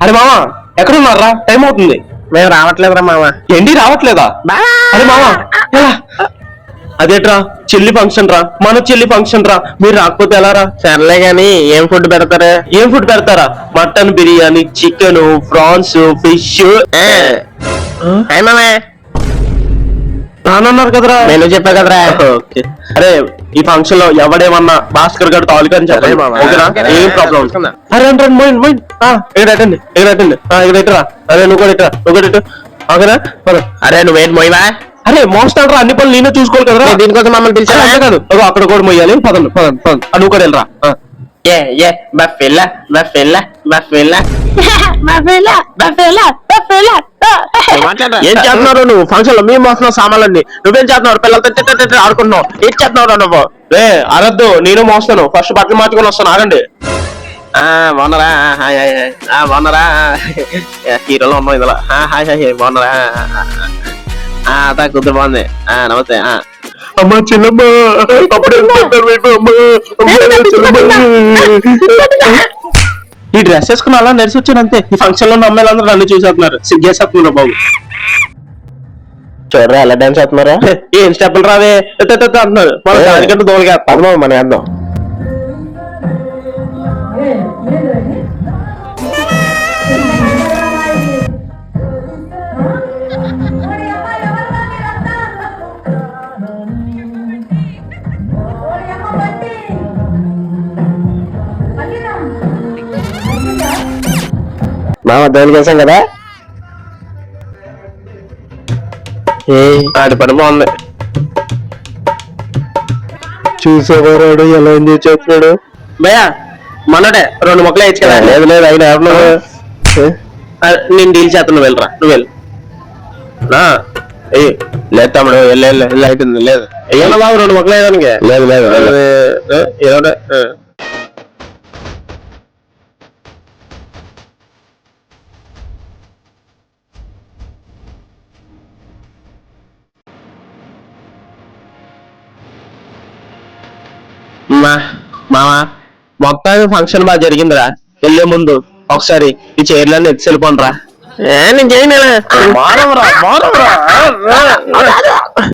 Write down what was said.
అరే మామ ఎక్కడున్నారా? టైం అవుతుంది. మేము రావట్లేదురా మామ. ఏంటి రావట్లేదా? అరే మామ ఎలా? అదేట్రా చెల్లి ఫంక్షన్ రా, మన చెల్లి ఫంక్షన్ రా, మీరు రాకపోతే ఎలా రా? సర్లే గాని ఏం ఫుడ్ పెడతారు? ఏం ఫుడ్ పెడతారా? Mutton biryani, chicken, prawns, fish. మామే రానన్నారు కదరా. నేను చెప్పా కదరా. ఓకే. అరే ఈ ఫంక్షన్ లో ఎవడేమన్నా భాస్కర్ గారు తాలూకా అని చెప్పండి. ఓకేనా? ఏం ప్రాబ్లం. అరే అంటే మైండ్ మైండ్ ఎగడటండి ఎగడటండి ఎగడెట్టరా. అరే నువ్వు కూడా ఇట్టరా, నువ్వు కూడా ఇట్టు. ఓకేనా? అరే నువ్వేంటి మొయ్యవా? అరే మోస్తాడు రా, అన్ని పనులు నేనే చూసుకోవాలి కదరా. దీనికోసం మమ్మల్ని పిలిచారా? అంతే కాదు అక్కడ కూడా మొయ్యాలి. పదండి పదండి పదండి. నువ్వు కూడా వెళ్ళరా. బఫెల్లా బఫెల్లా బఫెల్లా ఏం చేస్తున్నావు నువ్వు ఫంక్షన్ లో? మేము మోస్తున్నావు సామాన్లన్నీ, నువ్వేం చేస్తున్నావు? పిల్లలతో ఆడుకుంటున్నావు, ఏం చేస్తున్నావు నువ్వు? రే అరద్దు, నేను మోస్తాను. ఫస్ట్ బట్టలు మార్చుకొని వస్తాను, ఆగండి. బాగున్నారా? బాగున్నారా? హీరోలో ఉన్నావు ఇందులో. బాగున్నారా? కూతురు బాగుంది. నమస్తే. అమ్మా చిన్నమ్మ ఈ డ్రెస్ వేసుకుని అలా నడిచి వచ్చాను అంతే. ఈ ఫంక్షన్ లో అమ్మాయిలందరూ నన్ను చూసేస్తున్నారు, సిగ్గేసేస్తున్నారు బాబు. చూడరా ఎలా డాన్స్ చేస్తున్నారా? ఏం స్టెప్పులు రావే అంటున్నారు. మన దానికంటే దోలుగా పదమా మనం వేద్దాం. మామ దేవుని కోసం కదా. ఆడి పని బాగుంది. చూసేవాడు ఎలా ఎంజాయ్ చేస్తున్నాడు. భయ్యా మనడే 2 మొక్కలు వేయచ్చు కదా. లేదు లేదు అయినా నేను డీల్ చేస్తాను, వెళ్ళరా నువ్వు వెళ్ళు. లేదు తమ్ముడు వెళ్ళి అవుతుంది. లేదు ఏమన్నా బాబు 2 మొక్కలు వేయడానికి. లేదు లేదు ఏదో మామా మొత్తం ఫంక్షన్ బాగా జరిగిందిరా. వెళ్ళే ముందు ఒకసారి ఈ చైర్లన్నీ ఎత్తి వెళ్ళిపోండిరా. నేను చేయను.